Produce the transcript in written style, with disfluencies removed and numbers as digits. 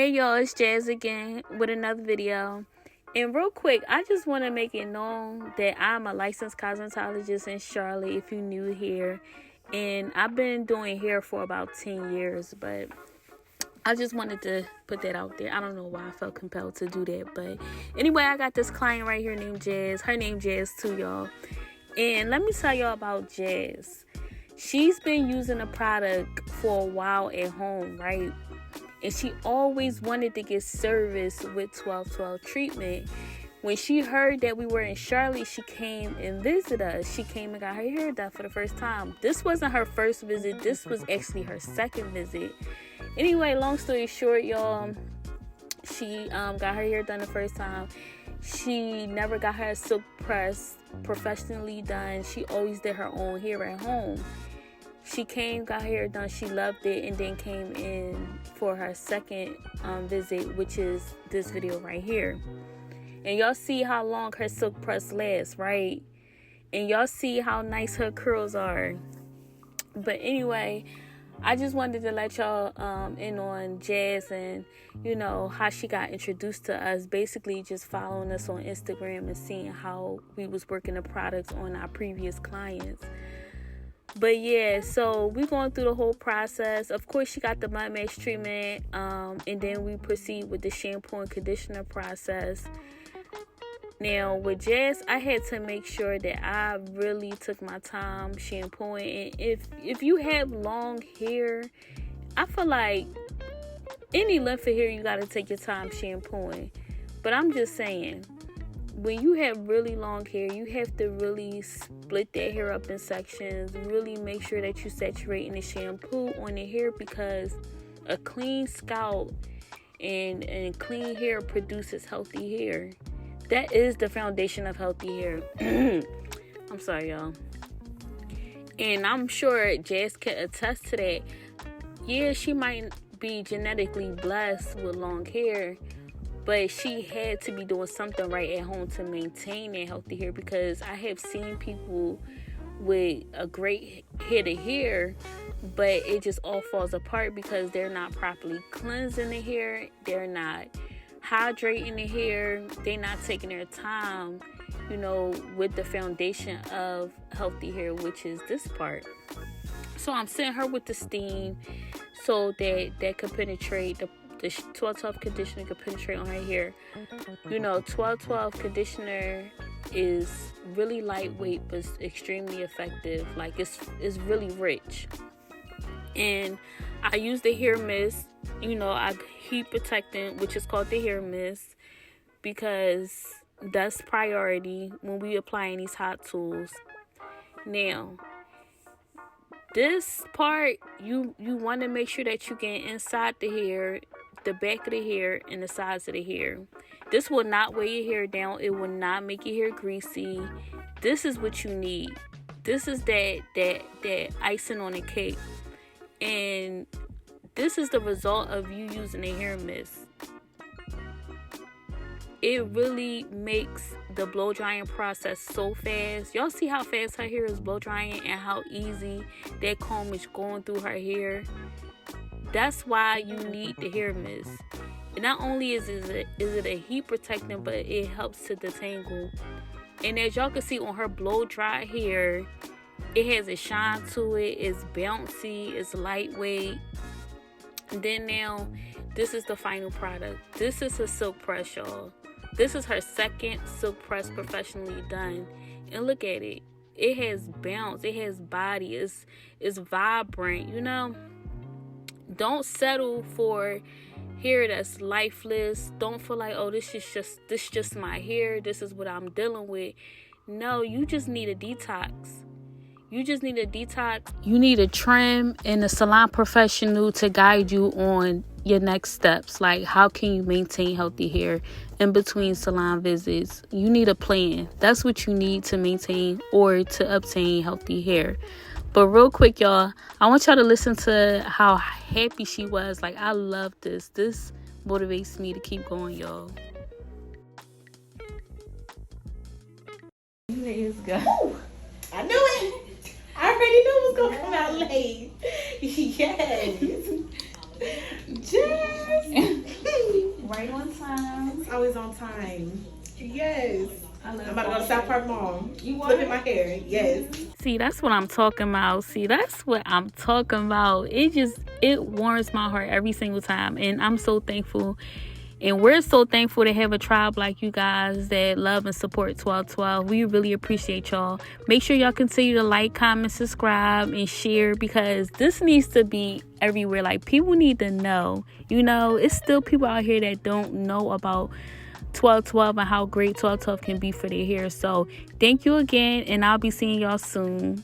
Hey y'all, it's Jazz again with another video. And real quick, I just want to make it known that I'm a licensed cosmetologist in Charlotte if you're new here. And I've been doing hair for about 10 years, but I just wanted to put that out there. I don't know why I felt compelled to do that. But anyway, I got this client right here named Jazz. Her name Jazz too, y'all. And let me tell y'all about Jazz. She's been using a product for a while at home, right? And she always wanted to get service with 1212 treatment. When she heard that we were in Charlotte, she came and visited us. She came and got her hair done for the first time. This wasn't her first visit. This was actually her second visit. Anyway, long story short, y'all, she got her hair done the first time. She never got her silk press professionally done. She always did her own hair at home. She came, got her hair done, she loved it, and then came in for her second visit, which is this video right here. And y'all see how long her silk press lasts, right? And y'all see how nice her curls are. But anyway, I just wanted to let y'all in on Jazz and, you know, how she got introduced to us. Basically, just following us on Instagram and seeing how we was working the products on our previous clients. But yeah, so we're going through the whole process. Of course, she got the mud mask treatment, and then we proceed with the shampoo and conditioner process. Now, with Jazz, I had to make sure that I really took my time shampooing. And if you have long hair, I feel like any length of hair, you got to take your time shampooing. But I'm just saying, when you have really long hair, you have to really split that hair up in sections. Really make sure that you saturate in the shampoo on the hair, because a clean scalp and clean hair produces healthy hair. That is the foundation of healthy hair. I'm sorry, y'all. And I'm sure Jazz can attest to that. Yeah, she might be genetically blessed with long hair, but she had to be doing something right at home to maintain that healthy hair, because I have seen people with a great head of hair, but it just all falls apart because they're not properly cleansing the hair. They're not hydrating the hair. They're not taking their time, you know, with the foundation of healthy hair, which is this part. So I'm sending her with the steam so that could penetrate the 1212 conditioner could penetrate on her hair. You know, 1212 conditioner is really lightweight but extremely effective. Like it's really rich. And I use the hair mist. You know, I heat protectant, which is called the hair mist, because that's priority when we applying these hot tools. Now, this part, you want to make sure that you get inside the hair, the back of the hair, and the sides of the hair. This will not weigh your hair down. It will not make your hair greasy. This is what you need. This is that icing on the cake. And this is the result of you using a hair mist. It really makes the blow drying process so fast. Y'all see how fast her hair is blow drying and how easy that comb is going through her hair. That's why you need the hair mist. And not only is it a heat protectant, but it helps to detangle. And as y'all can see on her blow dry hair, it has a shine to it. It's bouncy. It's lightweight. And then now, this is the final product. This is a silk press, y'all. This is her second silk press professionally done. And look at it. It has bounce. It has body. It's vibrant, you know. Don't settle for hair that's lifeless. Don't feel like, oh, this just my hair. This is what I'm dealing with. No, you just need a detox. You just need a detox. You need a trim and a salon professional to guide you on your next steps. Like, how can you maintain healthy hair in between salon visits? You need a plan. That's what you need to maintain or to obtain healthy hair. But real quick, y'all, I want y'all to listen to how happy she was. Like, I love this. This motivates me to keep going, y'all. Let's go. Ooh, I knew it. I already knew it was going to come out late. Yes. Jazz. always on time. Yes. I'm about to go to South Park Mall. You want Flipping my hair. Yes. See, that's what I'm talking about. See, that's what I'm talking about. It warms my heart every single time. And I'm so thankful. And we're so thankful to have a tribe like you guys that love and support 1212. We really appreciate y'all. Make sure y'all continue to like, comment, subscribe, and share, because this needs to be everywhere. Like, people need to know. You know, it's still people out here that don't know about 1212 and how great 1212 can be for their hair. So thank you again, and I'll be seeing y'all soon.